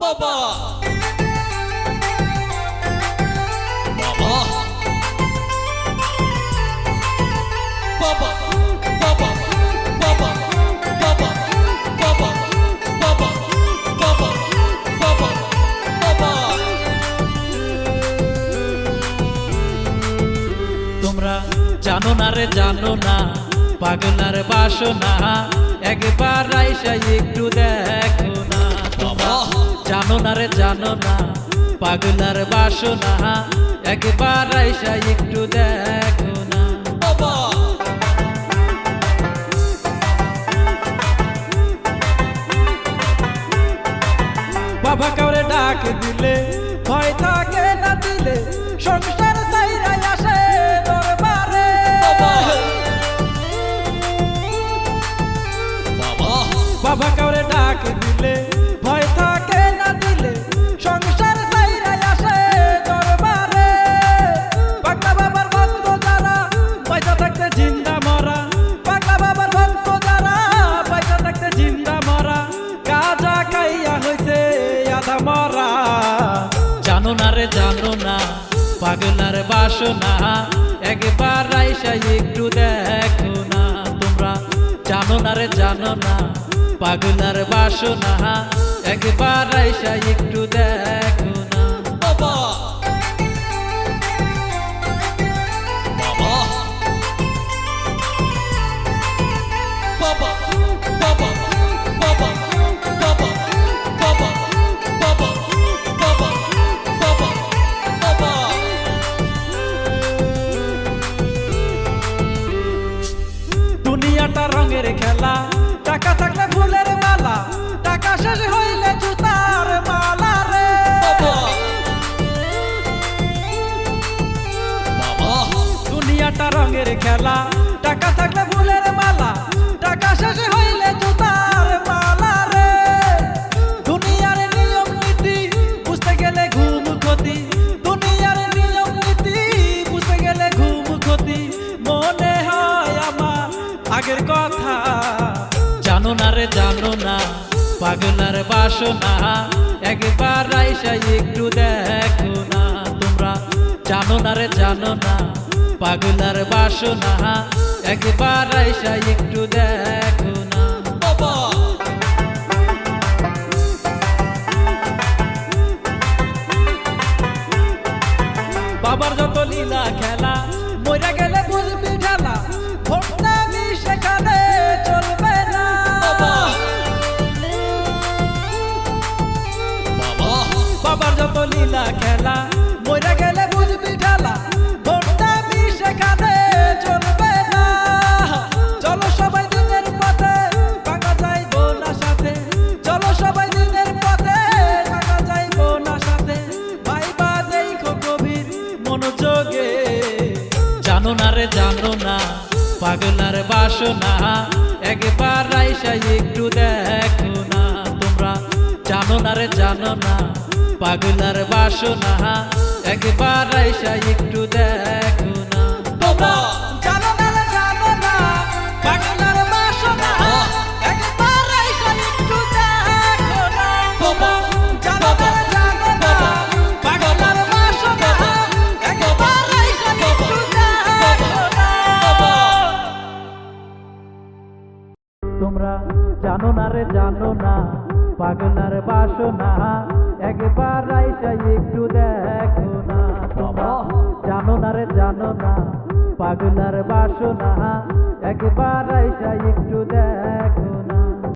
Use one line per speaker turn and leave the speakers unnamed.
বাবা বাবা বাবা বাবা বাবা বাবা বাবা বাবা বাবা বাবা বাবা তোমরা জানো না রে জানো না পাগলার বাসনা একবার আইসা একটু দেখো না তোমরা জানো না রে জানো না পাগলার বাসনা একবার আইসা একটু দেখো না বাবা বাবা কাউরে ডাক দিলে ভয় থাকে না দিলে সংসার চাইরা আসে দরবারে বাবা কাউরে ডাক দিলে ভয় থাকে না দিলে সংসার চাইরা আসে দরবারে পাগলা বাবার ভক্ত যারা পয়সা থাকতে জিন্দা মরা পাগলা বাবার ভক্ত যারা পয়সা থাকতে জিন্দা মরা গাজা খাইয়া হইছে আধা মরা জানো না রে জানো না পাগলার বাসনা একবার আইসা একটু দেখো না তোমরা জানো না রে জানো না পাগলার বাসনা একবার আইসা একটু দেখো না বাবা বাবা বাবা বাবা বাবা বাবা বাবা বাবা বাবা বাবা বাবা দুনিয়াটা রঙের খেলা টাকা থাকলে ফুলের মালা টাকা শেষ হইলে জুতার মালা রে দুনিয়াটা রঙের খেলা টাকা থাকলে ফুলের মালা টাকা শেষ হইলে জুতার মালা রে দুনিয়ার নিয়ম নীতি বুঝতে গেলে ঘুম ক্ষতি দুনিয়ার নিয়ম নীতি বুঝতে গেলে ঘুম ক্ষতি মনে হয় আমার আগের কথা জানো না রে জানো না পাগলার বাসনা একবার আইসা একটু দেখো না তোমরা জানো না রে জানো না পাগলার বাসনা একবার আইসা একটু দেখো না বাবা বাবার যত লীলা খেলা মইরা গেলে বুঝবি ঢালা ভোটটা সেখানে চলবে না বাবার যত লীলা খেলা মইরা গেলে বুঝবি ঢালা ভোটটা সেখানে চলবে না চলো সবাই দিনের পথে ভাঙা যাইব না সাথে চলো সবাই দিনের পথে ভাঙা যাইব না সাথে ভাইবা দেখো গভীর মনোযোগে জানো না রে জানো না পাগলার বাসনা একবার আইসা একটু দেখো না তোমরা জানো না রে জানো না পাগলার বাসনা একবার আইসা একটু দেখো না তোমরা জানো না রে জানো না পাগলার বাসনা একবার আইসা একটু দেখো না তোমরা জানো না রে জানো না পাগলার বাসনা একবার আইসা একটু দেখো না তোমরা জানো না রে জানো না পাগলার বাসনা একবার আইসা একটু দেখো না তোমরা জানো না রে জানো না পাগলার বাসনা একবার